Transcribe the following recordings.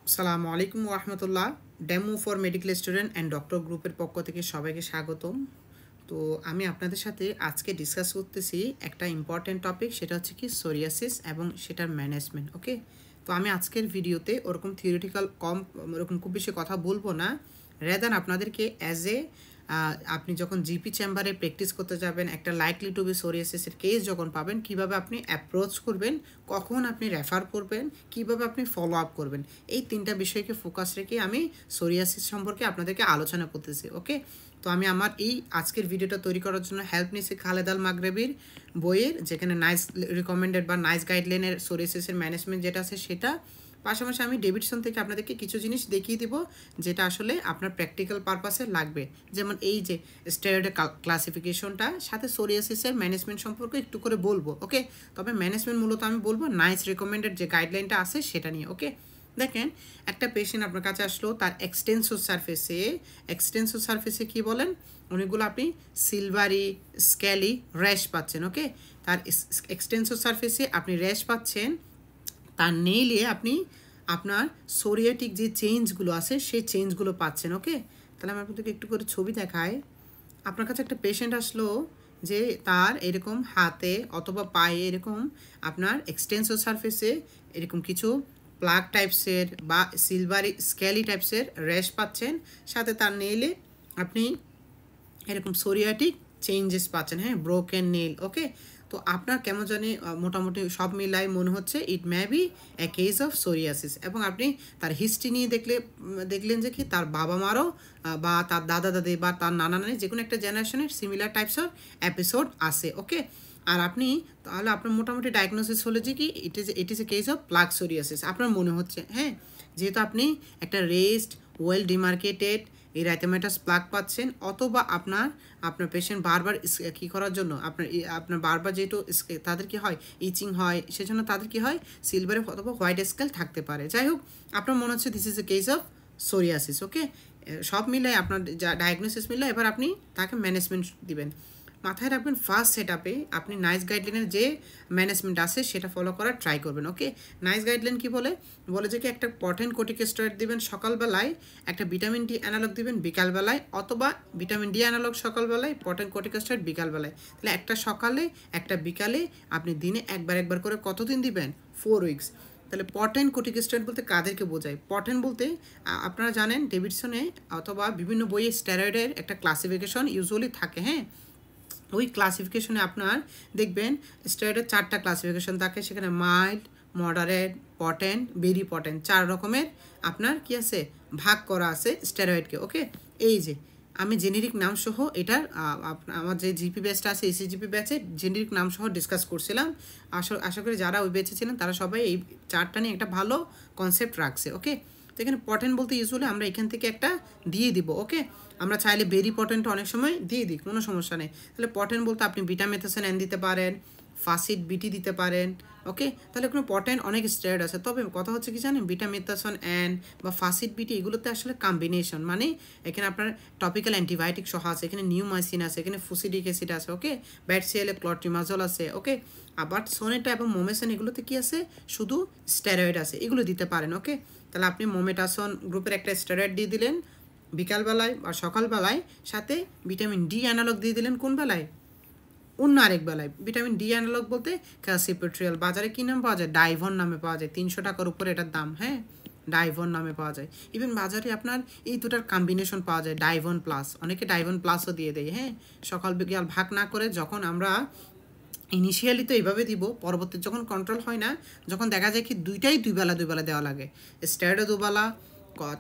আসসালামু আলাইকুম ওয়া রাহমাতুল্লাহ। Demo for medical student and doctor গ্রুপের পক্ষ থেকে সবাইকে স্বাগতম। তো আমি আপনাদের সাথে আজকে ডিসকাস করতেছি একটা ইম্পর্টেন্ট টপিক, সেটা হচ্ছে কি সোরিয়াসিস এবং সেটার ম্যানেজমেন্ট। ওকে, তো আমি আজকের ভিডিওতে ওরকম থিওরিটিক্যাল ওরকম খুব বেশি কথা বলবো না, রেদার আপনাদেরকে অ্যাজ এ আপনি যখন জিপি চেম্বারে প্র্যাকটিস করতে যাবেন, একটা লাইকলি টু বি সোরিয়াসিসের কেস যখন পাবেন, কিভাবে আপনি অ্যাপ্রোচ করবেন, কখন আপনি রেফার করবেন, কিভাবে আপনি ফলো আপ করবেন, এই তিনটা বিষয়কে ফোকাস রেখে আমি সোরিয়াসিস সম্পর্কে আপনাদেরকে আলোচনা করতেছি। ওকে, তো আমি আমার এই আজকের ভিডিওটা তৈরি করার জন্য হেল্প নিয়েছি খালেদ আল মাগরেবির বইয়ের, যেখানে নাইস রিকমেন্ডেড বা নাইস গাইডলাইনের সোরিয়াসিসের ম্যানেজমেন্ট যেটা আছে সেটা। পাশাপাশি আমি ডেভিডসন থেকে আপনাদেরকে কিছু জিনিস দেখিয়ে দিব যেটা আসলে আপনার প্র্যাকটিক্যাল পারপাসে লাগবে, যেমন এই যে স্টেরয়েড ক্লাসিফিকেশনটা, সাথে সোরিয়াসিসের ম্যানেজমেন্ট সম্পর্কে একটু করে বলবো। ওকে, তবে ম্যানেজমেন্ট মূলত আমি বলবো নাইস রিকমেন্ডেড যে গাইডলাইনটা আছে সেটা নিয়ে। ওকে, দেখেন একটা পেশেন্ট আপনার কাছে আসলো, তার এক্সটেন্সো সারফেসে কি বলেন, অনেকগুলো আপনি সিলভারি স্ক্যালি র্যাশ পাচ্ছেন। ওকে, তার এক্সটেন্সো সারফেসে আপনি র্যাশ পাচ্ছেন, তার নেইলে আপনি আপনার সোরিয়াটিক যে চেঞ্জগুলো আছে সেই চেঞ্জগুলো পাচ্ছেন। ওকে, তাহলে আমি আপনাদেরকে একটু করে ছবি দেখাই। আপনার কাছে একটা পেশেন্ট আসলো যে তার এরকম হাতে অথবা পায়ে এরকম আপনার এক্সটেন্সো সারফেসে এরকম কিছু প্লাগ টাইপসের বা সিলভারি স্ক্যালি টাইপসের র্যাশ পাচ্ছেন, সাথে তার নেইলে আপনি এরকম সোরিয়াটিক চেঞ্জেস পাচ্ছেন, হ্যাঁ, ব্রোকেন নেল। ওকে, তো আপনার কেমন জানি মোটামুটি সব মিলাই মনে হচ্ছে it may be a case of psoriasis. এবং আপনি তার হিস্ট্রি নিয়ে দেখলেন যে কি তার বাবা মারও বা তার দাদা দাদি বা তার নানা নানি যে কোনো একটা জেনারেশনের সিমিলার টাইপস অফ এপিসোড আছে। ওকে, আর আপনি তাহলে আপনার মোটামুটি ডায়াগনোসিস হলো যে কি it is a case of plug psoriasis আপনার মনে হচ্ছে, হ্যাঁ, যেহেতু আপনি একটা রেস্ট ওয়েল ডিমার্কেটেড এরাইথেমাটাস প্লাগ পাচ্ছেন, অথবা আপনার পেশেন্ট বারবার কী করার জন্য আপনার বারবার যেহেতু তাদের কি হয়, ইচিং হয়, সেজন্য তাদের কি হয় সিলভারে অথবা হোয়াইট স্কেল থাকতে পারে। যাই হোক, আপনার মনে হচ্ছে this is a case of psoriasis. Okay, সব মিলে আপনার যা ডায়াগনোসিস মিলে এবার আপনি তাকে ম্যানেজমেন্ট দিবেন। মাথায় রাখবেন ফার্স্ট সেট আপে আপনি নাইস গাইডলাইনের যে ম্যানেজমেন্ট আছে সেটা ফলো করার ট্রাই করবেন। ওকে, নাইস গাইডলাইন কি বলে যে কি একটা পটেন কোর্টিকোস্টেরয়েড দিবেন সকালবেলায়, একটা ভিটামিন ডি অ্যানালগ দিবেন বিকালবেলায়, অথবা ভিটামিন ডি অ্যানালগ সকালবেলায়, পটেন কোর্টিকোস্টেরয়েড বিকালবেলায়। তাহলে একটা সকালে একটা বিকালে আপনি দিনে একবার করে কতদিন দিবেন? 4 উইকস। তাহলে পটেন কোর্টিকোস্টেরয়েড বলতে কাদেরকে বোঝায়? পটেন বলতে আপনারা জানেন ডেভিডসনে অথবা বিভিন্ন বইয়ে স্টেরয়েডের একটা ক্লাসিফিকেশন ইউজুয়ালি থাকে, হ্যাঁ। ওই ক্লাসিফিকেশনে আপনার দেখবেন স্টেরয়েডের 4টা ক্লাসিফিকেশন থাকে, সেখানে mild, moderate, potent, very potent, 4 রকমের আপনার কি আছে ভাগ করা আছে স্টেরয়েডকে। ওকে, এই যে আমি জেনেরিক নাম সহ এটার আমার যে জিপি ব্যাচটা আছে এসিজিপি ব্যাচে জেনেরিক নাম সহ ডিসকাস করছিলাম। আশা করি যারা ওই ব্যাচে ছিলেন তারা সবাই এই 4টা নিয়ে একটা ভালো কনসেপ্ট রাখছে। ওকে, তো এখানে পটেন্ট বলতে ইউজুয়ালি আমরা এখান থেকে একটা দিয়ে দিব। ওকে, আমরা চাইলে ভেরি পটেন্ট অনেক সময় দিয়ে দিই, কোনো সমস্যা নেই। তাহলে পটেন্ট বলতে আপনি বিটামেথাসন এন দিতে পারেন, ফাসিড বিটি দিতে পারেন। ওকে, তাহলে কোনো পটেন্ট অনেক স্টেরয়েড আছে, তবে কথা হচ্ছে কি জানেন, বিটামেথাসন এন বা ফাসিড বিটি এগুলোতে আসলে কম্বিনেশন, মানে এখানে আপনার টপিক্যাল অ্যান্টিবায়োটিক সহ আছে, এখানে নিউমাইসিন আছে, এখানে ফুসিডিক অ্যাসিড আছে। ওকে, ব্যাটসিএলে ক্লট্রিমাজল আছে। ওকে, আবার সোনেটা এবং মোমেসন এগুলোতে কি আছে, শুধু স্টেরয়েড আছে, এগুলো দিতে পারেন। ওকে, তাহলে আপনি মোমেটাসন গ্রুপের একটা স্টেরয়েড দিয়ে দিলেন বিকালবেলায় বা সকালবেলায়, সাথে ভিটামিন ডি অ্যানালগ দিয়ে দিলেন কোন বেলায়, অন্য আরেক বেলায়। ভিটামিন ডি অ্যানালগ বলতে ক্যালসিপেট্রিয়াল, বাজারে কী নাম পাওয়া যায়, ডাইভন নামে পাওয়া যায়, 300 টাকার উপরে এটার দাম, হ্যাঁ, ডাইভন নামে পাওয়া যায়। ইভেন বাজারে আপনার এই দুটার কম্বিনেশন পাওয়া যায়, ডাইভন প্লাস, অনেকে ডাইভন প্লাসও দিয়ে দেয়, হ্যাঁ, সকাল বিকাল ভাগ না করে। যখন আমরা ইনিশিয়ালি তো এইভাবে দিব, পরবর্তী যখন কন্ট্রোল হয় না, যখন দেখা যায় কি দুইটাই দুই বেলা দেওয়া লাগে, স্টেরয়েডও দুবেলা,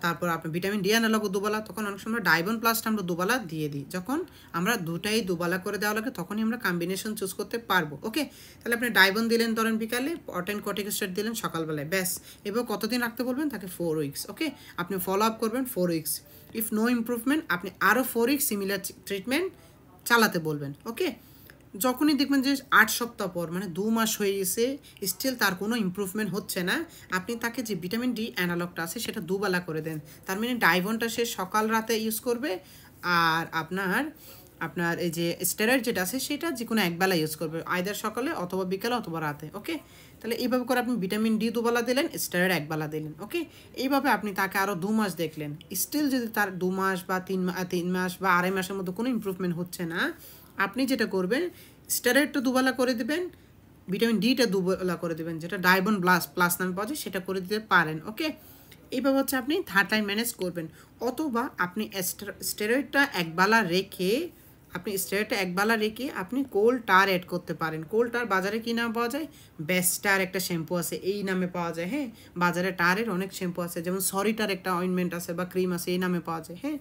তারপর আপনার ভিটামিন ডি অ্যানালগও দুবেলা, তখন অনেক সময় ডাইভন প্লাসটা আমরা দুবেলা দিয়ে দিই। যখন আমরা দুটাই দুবেলা করে দেওয়া লাগে তখনই আমরা কম্বিনেশন চুজ করতে পারবো। ওকে, তাহলে আপনি ডাইভন দিলেন ধরেন বিকালে, পটেন কর্টিকোস্টেরয়েড দিলেন সকালবেলায়, ব্যাস। এবার কতদিন রাখতে বলবেন তাকে? 4 উইকস। ওকে, আপনি ফলো আপ করবেন 4 উইকস। ইফ নো ইমপ্রুভমেন্ট আপনি আরও 4 উইকস সিমিলার ট্রিটমেন্ট চালাতে বলবেন। ওকে, যখনই দেখবেন যে 8 সপ্তাহ পর, মানে 2 মাস হয়ে গেছে, স্টিল তার কোনো ইমপ্রুভমেন্ট হচ্ছে না, আপনি তাকে যে ভিটামিন ডি অ্যানালগটা আছে সেটা দুবেলা করে দেন। তার মানে ডাইভনটা সে সকাল রাতে ইউজ করবে, আর আপনার আপনার এই যে স্টেরয়েড যেটা আছে সেটা যে কোনো একবেলা ইউজ করবে, আইদার সকালে অথবা বিকালে অথবা রাতে। ওকে, তাহলে এইভাবে করে আপনি ভিটামিন ডি দুবেলা দিলেন, স্টেরয়েড একবেলা দিলেন। ওকে, এইভাবে আপনি তাকে আরও 2 মাস দেখলেন, স্টিল যদি তার 2 মাস বা 3 মাস বা 2.5 মাসের মধ্যে কোনো ইমপ্রুভমেন্ট হচ্ছে না, আপনি যেটা করবেন স্টেরয়েডটা দুবেলা করে দিবেন, ভিটামিন ডিটা দুবেলা করে দেবেন, যেটা ডাইবন প্লাস নামে পাওয়া যায় সেটা করে দিতে পারেন। ওকে, এইভাবে হচ্ছে আপনি থার্ড লাইন ম্যানেজ করবেন। অথবা আপনি স্টেরয়েডটা একবেলা রেখে আপনি কোলটার অ্যাড করতে পারেন। কোলটার বাজারে কী নামে পাওয়া যায়? বেস্টার একটা শ্যাম্পু আছে এই নামে পাওয়া যায়। হ্যাঁ, বাজারে টারের অনেক শ্যাম্পু আছে, যেমন সরিটার একটা অয়েনমেন্ট আছে বা ক্রিম আছে এই নামে পাওয়া যায়। হ্যাঁ,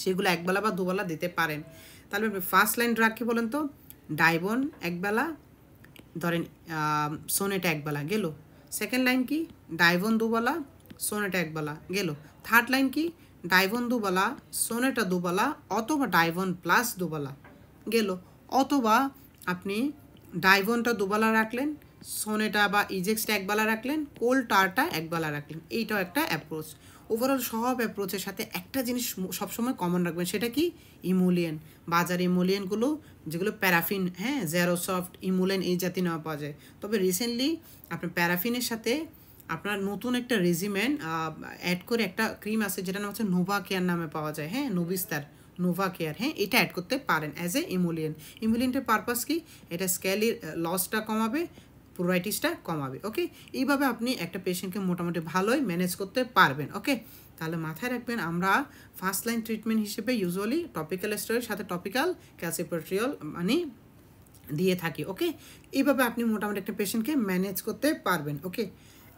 সেগুলো একবেলা বা দুবেলা দিতে পারেন। তাহলে ফার্স্ট লাইন ড্রাগ কী বলেন তো? ডাইবন একবেলা, ধরেন সোনেটা একবেলা গেল। সেকেন্ড লাইন কি? ডাইবন দুবেলা, সোনেটা একবেলা গেল। থার্ড লাইন কি? ডাইবন দুবেলা, সোনেটা দুবেলা অথবা ডাইবন প্লাস দুবেলা গেল। অথবা আপনি ডাইবনটা দুবেলা রাখলেন, সোনেটা বা ইজেক্সটা একবেলা রাখলেন, কোলটারটা একবেলা রাখলেন। এইটাও একটা অ্যাপ্রোচ। ওভারঅল সব অ্যাপ্রোচের সাথে একটা জিনিস সবসময় কমন রাখবেন, সেটা কি? ইমোলিয়েন। বাজার ইমোলিয়েনগুলো যেগুলো প্যারাফিন, হ্যাঁ, জেরোসফট, ইমোলিয়েন এই জাতীয় নেওয়া পাওয়া যায়। তবে রিসেন্টলি আপনার প্যারাফিনের সাথে আপনার নতুন একটা রেজিমেন অ্যাড করে একটা ক্রিম আছে যেটা নাম হচ্ছে নোভা কেয়ার নামে পাওয়া যায়। হ্যাঁ, নোভিস্তার নোভা কেয়ার, হ্যাঁ, এটা অ্যাড করতে পারেন অ্যাজ এ ইমোলিয়েন। ইমোলিয়েন্টের পারপাস কি? এটা স্ক্যালির লসটা কমাবে, প্রোরাইটিসটা কমাবে। ওকে, এইভাবে আপনি একটা পেশেন্টকে মোটামুটি ভালোই ম্যানেজ করতে পারবেন। ওকে, তাহলে মাথায় রাখবেন আমরা ফার্স্ট লাইন ট্রিটমেন্ট হিসেবে ইউজুয়ালি টপিক্যাল স্টেরয়েড সাথে টপিক্যাল ক্যালসিপেট্রিয়ল মানে দিয়ে থাকি। ওকে, এইভাবে আপনি মোটামুটি একটা পেশেন্টকে ম্যানেজ করতে পারবেন। ওকে,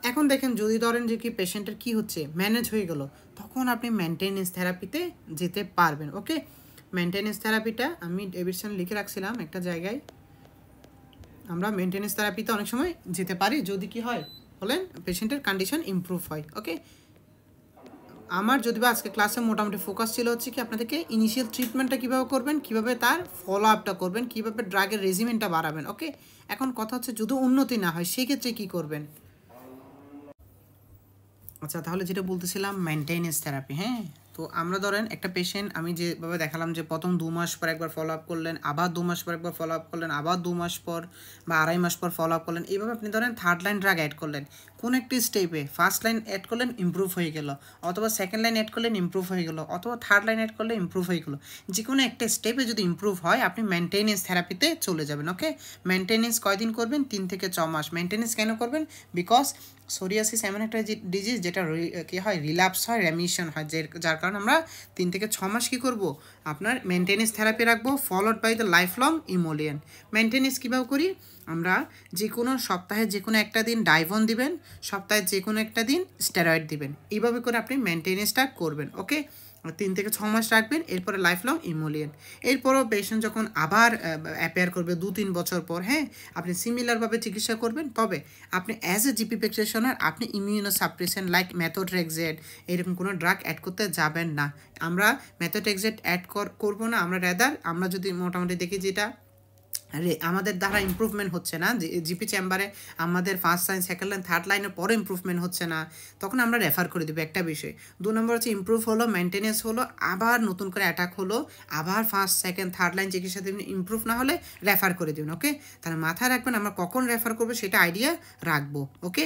এখন দেখেন যদি ধরেন যে কি পেশেন্টের কী হচ্ছে, ম্যানেজ হয়ে গেল, তখন আপনি মেনটেনেন্স থেরাপিতে যেতে পারবেন। ওকে, মেনটেনেন্স থেরাপিটা আমি ডেভিডসন লিখে রাখছিলাম একটা জায়গায়। আমরা মেনটেনেন্স থেরাপিতে অনেক সময় যেতে পারি যদি কি হয় বলেন, পেশেন্টের কন্ডিশন ইমপ্রুভ হয়। ওকে, আমার যদি বা আজকে ক্লাসে মোটামুটি ফোকাস ছিল হচ্ছে কি আপনাদেরকে ইনিশিয়াল ট্রিটমেন্টটা কীভাবে করবেন, কীভাবে তার ফলো আপটা করবেন, কীভাবে ড্রাগের রেজিমেন্টটা বাড়াবেন। ওকে, এখন কথা হচ্ছে যদি উন্নতি না হয় সেক্ষেত্রে কী করবেন। আচ্ছা, তাহলে যেটা বলতেছিলাম মেনটেনেন্স থেরাপি। হ্যাঁ, তো আমরা ধরেন একটা পেশেন্ট আমি যেভাবে দেখালাম যে প্রথম 2 মাস পর একবার ফলো আপ করলেন, আবার 2 মাস পর একবার ফলো আপ করলেন, আবার 2 মাস পর বা 2.5 মাস পর ফলো আপ করলেন। এইভাবে আপনি ধরেন থার্ড লাইন ড্রাগ অ্যাড করলেন, কোন একটি স্টেপে ফার্স্ট লাইন অ্যাড করলেন ইমপ্রুভ হয়ে গেল, অথবা সেকেন্ড লাইন অ্যাড করলেন ইমপ্রুভ হয়ে গেল, অথবা থার্ড লাইন অ্যাড করলে ইমপ্রুভ হয়ে গেল। যে কোনো একটা স্টেপে যদি ইমপ্রুভ হয় আপনি মেনটেনেন্স থেরাপিতে চলে যাবেন। ওকে, মেনটেনেন্স কয়দিন করবেন? 3 থেকে 6 মাস। মেনটেনেন্স কেন করবেন? বিকজ সোরিয়াসিস এমন একটা ডিজিজ যেটা কী হয়, রিল্যাপস হয়, রেমিশন হয়, যার কারণে আমরা 3 থেকে 6 মাস কী করবো, আপনার মেনটেনেন্স থেরাপি রাখবো, followed by the life long emollient. Maintenance কীভাবে করি আমরা? যে কোনো সপ্তাহে যে কোনো একটা দিন ডাইভন দিবেন, সপ্তাহে যে কোনো একটা দিন স্টেরয়েড দিবেন। এইভাবে করে আপনি মেনটেনেন্সটা করবেন। ওকে, 3 থেকে 6 মাস রাখবেন, এরপরে লাইফ লং ইমোলিয়েন। এরপরও পেশেন্ট যখন আবার অ্যাপেয়ার করবে 2-3 বছর পর, হ্যাঁ, আপনি সিমিলারভাবে চিকিৎসা করবেন। তবে আপনি অ্যাজ এ জিপি প্র্যাকটিশনার আপনি ইমিউনোসাপ্রেশন লাইক মেথোট্রেক্সেট এরকম কোনো ড্রাগ অ্যাড করতে যাবেন না। আমরা মেথোট্রেক্সেট অ্যাড করবো না। আমরা রেদার আমরা যদি মোটামুটি দেখি যেটা আমাদের দ্বারা ইমপ্রুভমেন্ট হচ্ছে না, জিপি চেম্বারে আমাদের first line, second line, third লাইনের পরে ইমপ্রুভমেন্ট হচ্ছে না, তখন আমরা রেফার করে দেবো একটা বিষয়। 2 নম্বর হচ্ছে ইমপ্রুভ হলো, মেনটেনেন্স হলো, আবার নতুন করে অ্যাটাক হলো, আবার ফার্স্ট সেকেন্ড থার্ড লাইন চিকিৎসা দেবেন, ইমপ্রুভ না হলে রেফার করে দেবেন। ওকে, তাহলে মাথায় রাখবেন আমরা কখন রেফার করবো সেটা আইডিয়া রাখবো। ওকে,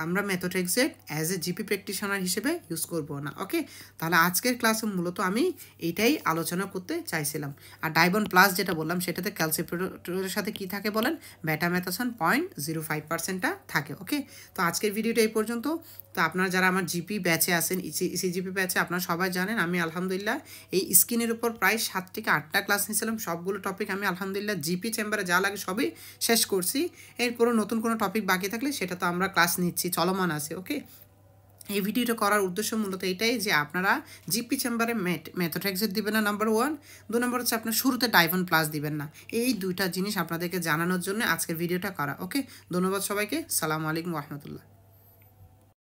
আমরা methotrexate as a GP practitioner হিসেবে ইউজ করবো না। ওকে, তাহলে আজকের ক্লাসে মূলত আমি এইটাই আলোচনা করতে চাইছিলাম। আর ডাইবন প্লাস যেটা বললাম সেটাতে ক্যালসিপেটরের সাথে কি থাকে বলেন, বেটামেথাসন 0.05%টা থাকে। ওকে, তো আজকের ভিডিওটা এই পর্যন্ত। তো আপনারা যারা আমার জিপি ব্যাচে আছেন, ইসিজিপি ব্যাচে, আপনারা সবাই জানেন আমি আলহামদুলিল্লাহ এই স্কিনের উপর প্রায় 7 থেকে 8টা ক্লাস নিয়েছিলাম। সবগুলো টপিক আমি আলহামদুলিল্লাহ জিপি চেম্বারে যা লাগে সবই শেষ করছি। এরপরও নতুন কোনো টপিক বাকি থাকলে সেটা তো আমরা ক্লাস নিচ্ছি, চলমান আছে। ওকে, এই ভিডিওটা করার উদ্দেশ্য মূলত এটাই যে আপনারা জিপি চেম্বারে মেথোট্রেক্সেট দিবেন না, নাম্বার 1। 2 নম্বর হচ্ছে আপনার শুরুতে ডাইভন প্লাস দিবেন না। এই 2টা জিনিস আপনাদেরকে জানানোর জন্য আজকের ভিডিওটা করা। ওকে, ধন্যবাদ সবাইকে। সালামু আলাইকুম ওয়া রাহমাতুল্লাহ।